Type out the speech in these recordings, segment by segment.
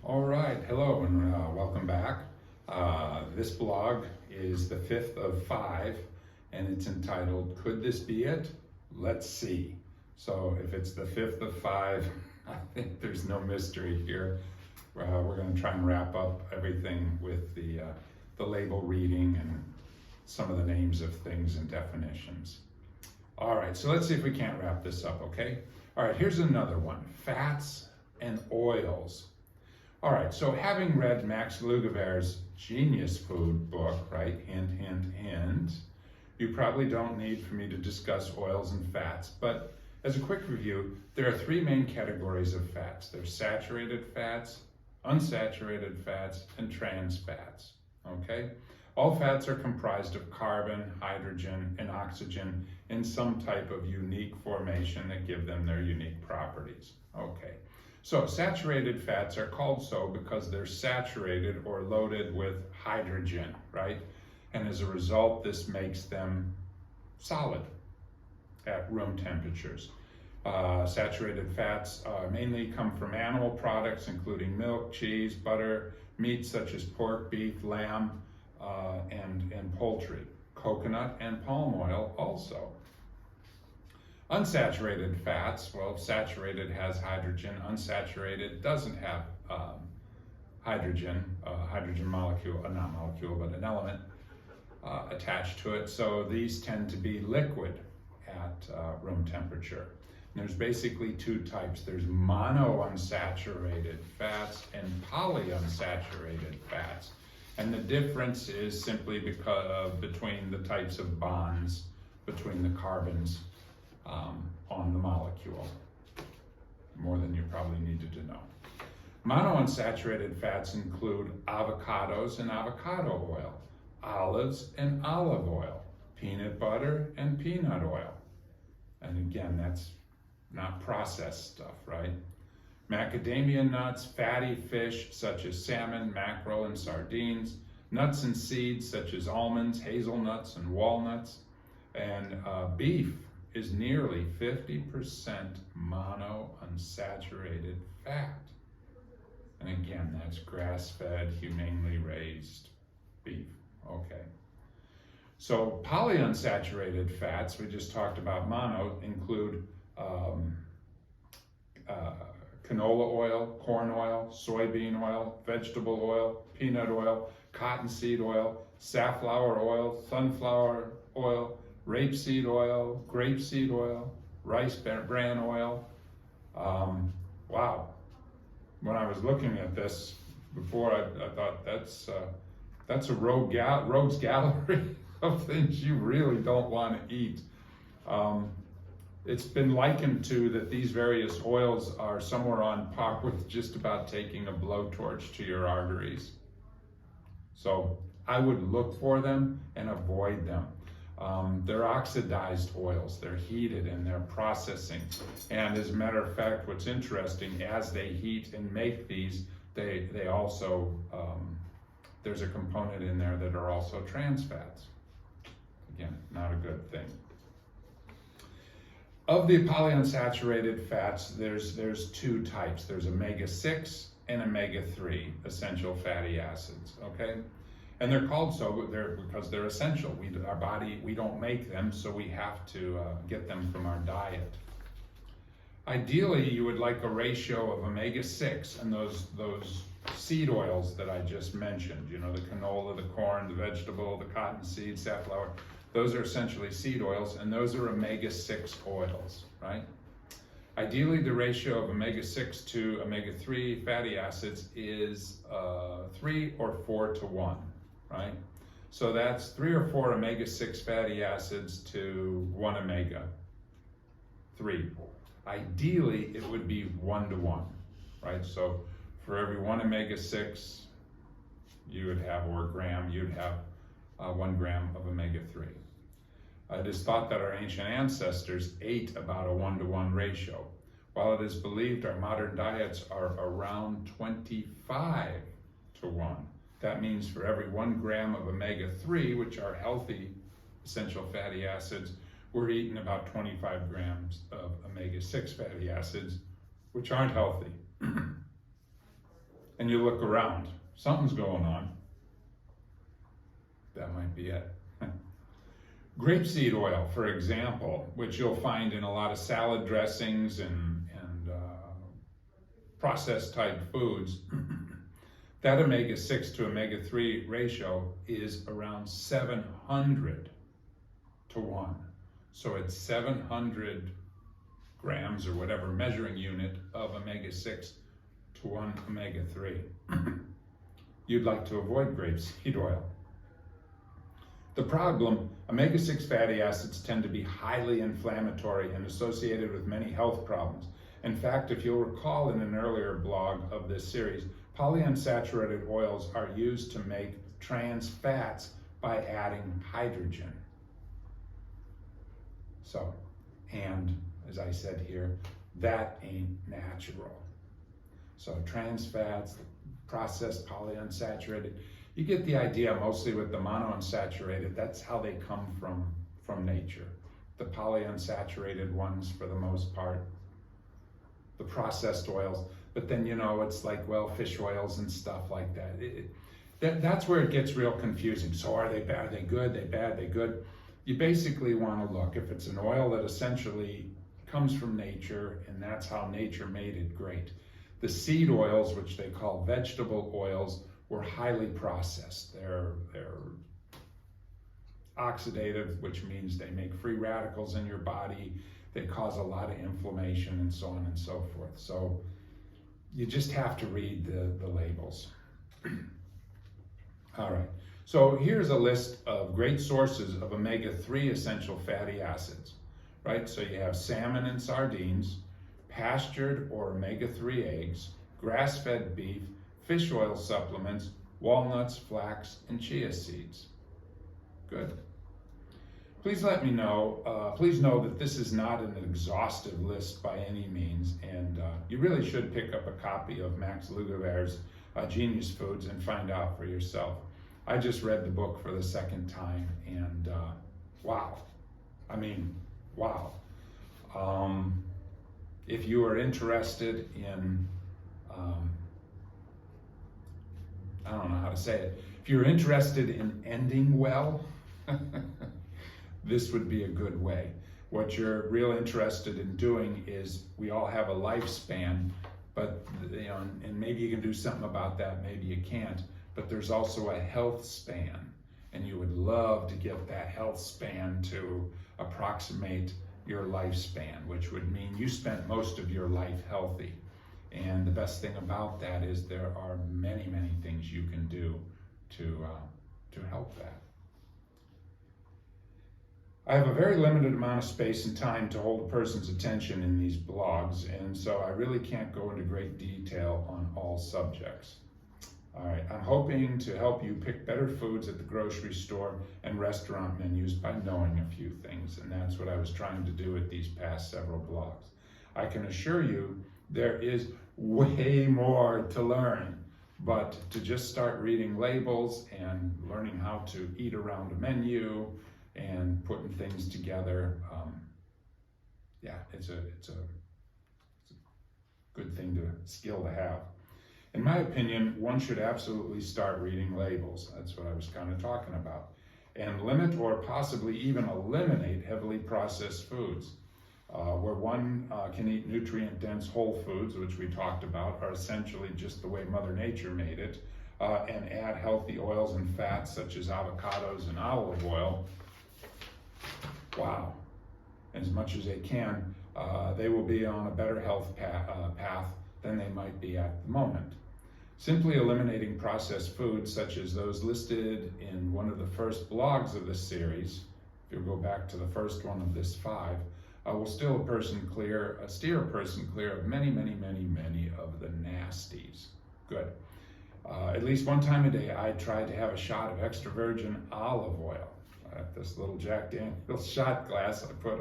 All right, hello and welcome back. This blog is the fifth of five and it's entitled, Could This Be It? Let's See. So if it's the fifth of five, I think there's no mystery here. We're going to try and wrap up everything with the label reading and some of the names of things and definitions. All right, so let's see if we can't wrap this up, okay? All right, here's another one, fats and oils. All right, so having read Max Lugavere's Genius Food book, right, hint, hint, hint, you probably don't need for me to discuss oils and fats, but as a quick review, there are three main categories of fats. There's saturated fats, unsaturated fats, and trans fats, okay? All fats are comprised of carbon, hydrogen, and oxygen in some type of unique formation that give them their unique properties, okay? So saturated fats are called so because they're saturated or loaded with hydrogen, right? And as a result, this makes them solid at room temperatures. Saturated fats mainly come from animal products, including milk, cheese, butter, meats such as pork, beef, lamb, and poultry. Coconut and palm oil also. Unsaturated fats, well, saturated has hydrogen, unsaturated doesn't have hydrogen molecule, not molecule, but an element attached to it. So these tend to be liquid at room temperature. And there's basically two types. There's monounsaturated fats and polyunsaturated fats. And the difference is simply because between the types of bonds between the carbons on the molecule, more than you probably needed to know. Monounsaturated fats include avocados and avocado oil, olives and olive oil, peanut butter and peanut oil. And again, that's not processed stuff, right? Macadamia nuts, fatty fish such as salmon, mackerel, and sardines, nuts and seeds such as almonds, hazelnuts, and walnuts, and beef is nearly 50% monounsaturated fat. And again, that's grass-fed, humanely raised beef, okay. So polyunsaturated fats, we just talked about mono, include canola oil, corn oil, soybean oil, vegetable oil, peanut oil, cottonseed oil, safflower oil, sunflower oil, rapeseed oil, grapeseed oil, rice bran oil. Wow. When I was looking at this before, I thought that's a rogues gallery of things you really don't want to eat. It's been likened to that these various oils are somewhere on par with just about taking a blowtorch to your arteries. So I would look for them and avoid them. They're oxidized oils, they're heated and they're processing. And as a matter of fact, what's interesting, as they heat and make these, they also, there's a component in there that are also trans fats. Again, not a good thing. Of the polyunsaturated fats, there's two types. There's omega-6 and omega-3 essential fatty acids, okay? And they're called so because they're essential. Our body, we don't make them, so we have to get them from our diet. Ideally, you would like a ratio of omega-6 and those seed oils that I just mentioned, you know, the canola, the corn, the vegetable, the cottonseed, safflower. Those are essentially seed oils, and those are omega-6 oils, right? Ideally, the ratio of omega-6 to omega-3 fatty acids is 3 or 4 to 1. Right? So that's 3 or 4 omega-6 fatty acids to 1 omega-3. Ideally, it would be 1 to 1, right? So for every 1 omega-6, you would have, or gram, you'd have 1 gram of omega-3. It is thought that our ancient ancestors ate about a 1 to 1 ratio, while it is believed our modern diets are around 25 to 1. That means for every 1 gram of omega-3, which are healthy essential fatty acids, we're eating about 25 grams of omega-6 fatty acids, which aren't healthy. and you look around, something's going on. That might be it. Grapeseed oil, for example, which you'll find in a lot of salad dressings and processed type foods, that omega-6 to omega-3 ratio is around 700 to 1. So it's 700 grams or whatever measuring unit of omega-6 to 1 omega-3. You'd like to avoid grapeseed oil. The problem, omega-6 fatty acids tend to be highly inflammatory and associated with many health problems. In fact, if you'll recall in an earlier blog of this series, polyunsaturated oils are used to make trans fats by adding hydrogen. So, and as I said here, that ain't natural. So trans fats, processed polyunsaturated, you get the idea mostly with the monounsaturated. That's how they come from nature. The polyunsaturated ones for the most part, the processed oils. But then, you know, it's like, well, fish oils and stuff like that. That's where it gets real confusing. So are they bad? Are they good? They bad? They good? You basically want to look. If it's an oil that essentially comes from nature and that's how nature made it, great. The seed oils, which they call vegetable oils, were highly processed. They're oxidative, which means they make free radicals in your body. They cause a lot of inflammation and so on and so forth. So you just have to read the labels. All right, so here's a list of great sources of omega-3 essential fatty acids, right? So you have salmon and sardines, pastured or omega-3 eggs, grass-fed beef, fish oil supplements, walnuts, flax, and chia seeds. Good. Please let me know, please know that this is not an exhaustive list by any means, and you really should pick up a copy of Max Lugavere's Genius Foods and find out for yourself. I just read the book for the second time, and wow. I mean, wow. If you are interested in, I don't know how to say it. If you're interested in ending well, this would be a good way. What you're real interested in doing is, we all have a lifespan, but you know, and maybe you can do something about that, maybe you can't, but there's also a health span, and you would love to get that health span to approximate your lifespan, which would mean you spent most of your life healthy. And the best thing about that is there are many, many things you can do to help that. I have a very limited amount of space and time to hold a person's attention in these blogs, and so I really can't go into great detail on all subjects. All right, I'm hoping to help you pick better foods at the grocery store and restaurant menus by knowing a few things, and that's what I was trying to do with these past several blogs. I can assure you there is way more to learn, but to just start reading labels and learning how to eat around a menu and putting things together, yeah, it's a good skill to have. In my opinion, one should absolutely start reading labels. That's what I was kind of talking about. And limit or possibly even eliminate heavily processed foods. Where one can eat nutrient-dense whole foods, which we talked about, are essentially just the way Mother Nature made it, and add healthy oils and fats such as avocados and olive oil. Wow. As much as they can, they will be on a better health path than they might be at the moment. Simply eliminating processed foods such as those listed in one of the first blogs of this series, if you'll go back to the first one of this 5, will steer a person clear of many, many, many, many of the nasties. Good. At least one time a day, I tried to have a shot of extra virgin olive oil. At this little Jack Daniel's shot glass, I put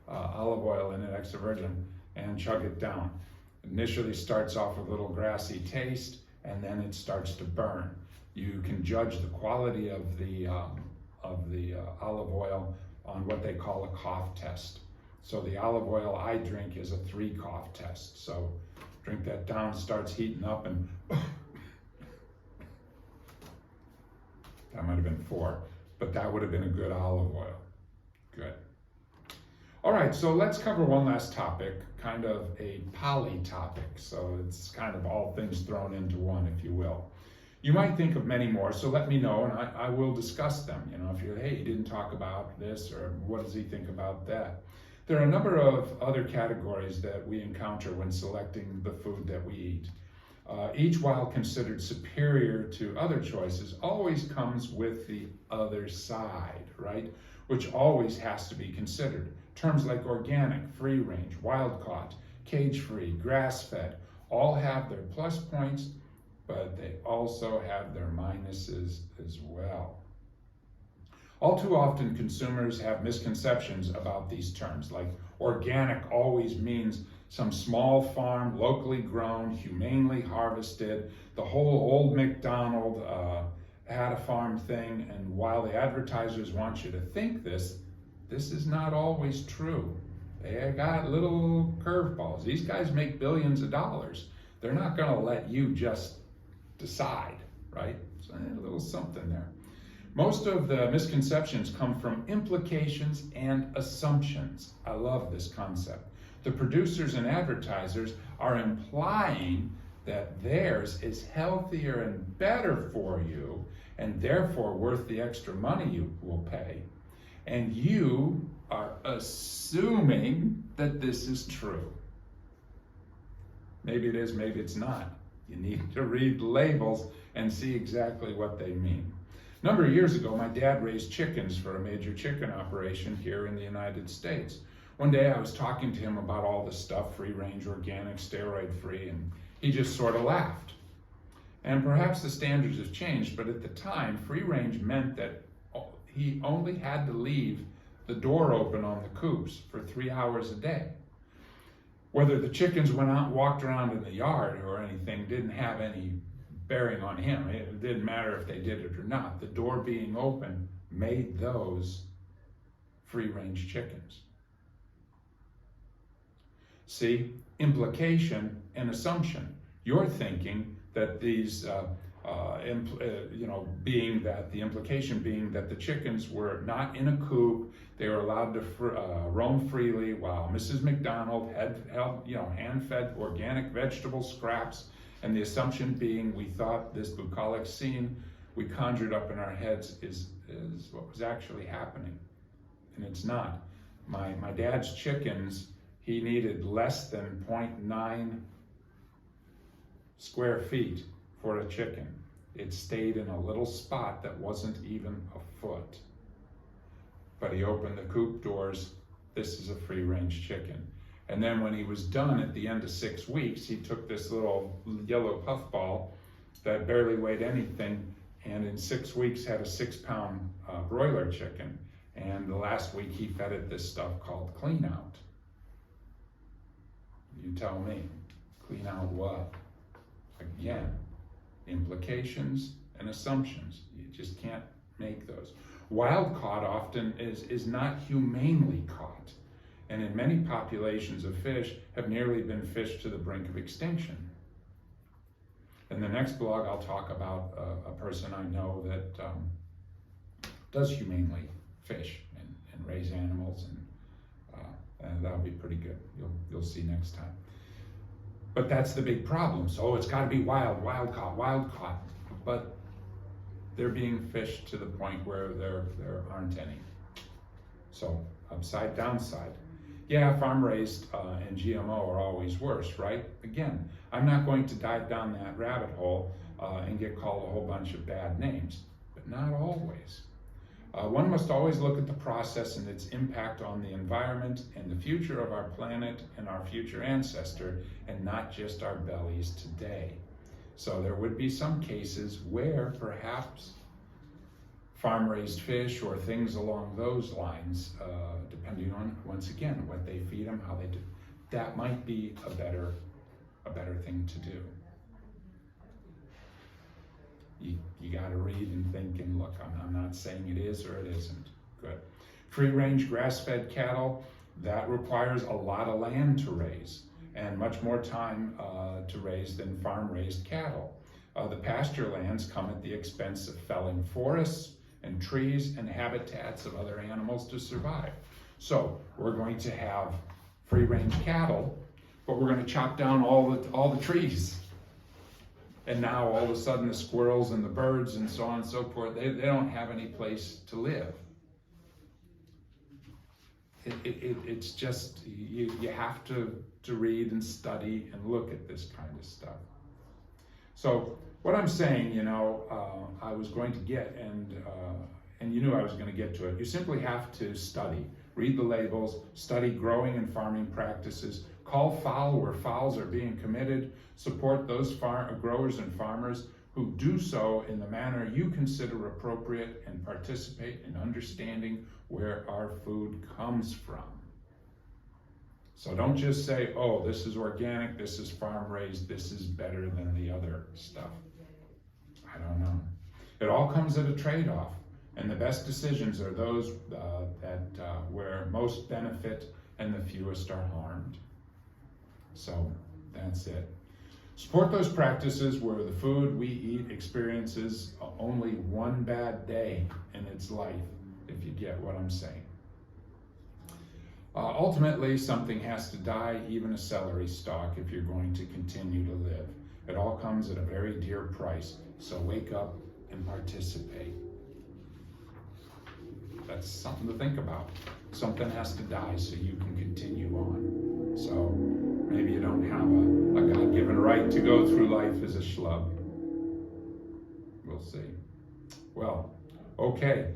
olive oil in it, extra virgin, and chug it down. Initially starts off with a little grassy taste, and then it starts to burn. You can judge the quality of the olive oil on what they call a cough test. So the olive oil I drink is a 3 cough test. So drink that down, starts heating up, and That might have been 4, but that would have been a good olive oil. Good. All right, so let's cover one last topic, kind of a poly topic. So it's kind of all things thrown into one, if you will. You might think of many more, so let me know, and I will discuss them. You know, if you're, hey, he didn't talk about this, or what does he think about that? There are a number of other categories that we encounter when selecting the food that we eat. Each, while considered superior to other choices, always comes with the other side, right? Which always has to be considered. Terms like organic, free range, wild caught, cage free, grass fed, all have their plus points, but they also have their minuses as well. All too often, consumers have misconceptions about these terms, like organic always means some small farm, locally grown, humanely harvested, the whole old McDonald had a farm thing, and while the advertisers want you to think this is not always true. They got little curveballs. These guys make billions of dollars. They're not gonna let you just decide, right? So a little something there. Most of the misconceptions come from implications and assumptions. I love this concept. The producers and advertisers are implying that theirs is healthier and better for you, and therefore worth the extra money you will pay. And you are assuming that this is true. Maybe it is, maybe it's not. You need to read the labels and see exactly what they mean. A number of years ago, my dad raised chickens for a major chicken operation here in the United States. One day I was talking to him about all this stuff, free range, organic, steroid free, and he just sort of laughed. And perhaps the standards have changed, but at the time, free range meant that he only had to leave the door open on the coops for 3 hours a day. Whether the chickens went out and walked around in the yard or anything didn't have any bearing on him. It didn't matter if they did it or not. The door being open made those free-range chickens. See, implication and assumption. You're thinking that these, being that the implication being that the chickens were not in a coop, they were allowed to roam freely, while Mrs. McDonald had hand-fed organic vegetable scraps, and the assumption being we thought this bucolic scene we conjured up in our heads is what was actually happening, and it's not. My dad's chickens, he needed less than 0.9 square feet for a chicken. It stayed in a little spot that wasn't even a foot. But he opened the coop doors. This is a free-range chicken. And then when he was done at the end of 6 weeks, he took this little yellow puffball that barely weighed anything, and in 6 weeks had a 6-pound broiler chicken. And the last week he fed it this stuff called Clean Out. You tell me, clean out what? Again, implications and assumptions. You just can't make those. Wild caught often is not humanely caught, and in many populations of fish have nearly been fished to the brink of extinction. In the next blog, I'll talk about a person I know that does humanely fish and raise animals, and that'll be pretty good. You'll see next time. But that's the big problem. So it's got to be wild caught. But they're being fished to the point where there aren't any. So upside, downside. Yeah, farm raised and GMO are always worse, right? Again, I'm not going to dive down that rabbit hole and get called a whole bunch of bad names, but not always. One must always look at the process and its impact on the environment and the future of our planet and our future ancestor, and not just our bellies today. So there would be some cases where perhaps farm-raised fish or things along those lines, depending on, once again, what they feed them, how they do, that might be a better thing to do. You got to read and think and look. I'm not saying it is or it isn't. Good. Free-range grass-fed cattle, that requires a lot of land to raise and much more time to raise than farm-raised cattle. The pasture lands come at the expense of felling forests and trees and habitats of other animals to survive. So we're going to have free-range cattle, but we're going to chop down all the trees. And now all of a sudden the squirrels and the birds and so on and so forth, they don't have any place to live. It's just, you have to read and study and look at this kind of stuff. So what I'm saying, I was going to get, and you knew I was going to get to it. You simply have to study, read the labels, study growing and farming practices, call foul where fouls are being committed, support those growers and farmers who do so in the manner you consider appropriate, and participate in understanding where our food comes from. So don't just say, oh, this is organic, this is farm raised, this is better than the other stuff. I don't know. It all comes at a trade-off, and the best decisions are those where most benefit and the fewest are harmed. So that's it. Support those practices where the food we eat experiences only one bad day in its life, if you get what I'm saying. Ultimately, something has to die, even a celery stalk, if you're going to continue to live. It all comes at a very dear price, so wake up and participate. That's something to think about. Something has to die so you can continue on. So maybe you don't have a God-given right to go through life as a schlub. We'll see. Well, okay.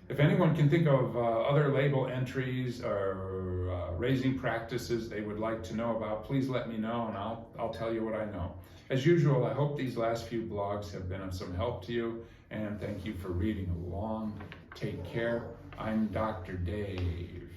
If anyone can think of other label entries or raising practices they would like to know about, please let me know, and I'll tell you what I know. As usual, I hope these last few blogs have been of some help to you, and thank you for reading along. Take care. I'm Dr. Dave.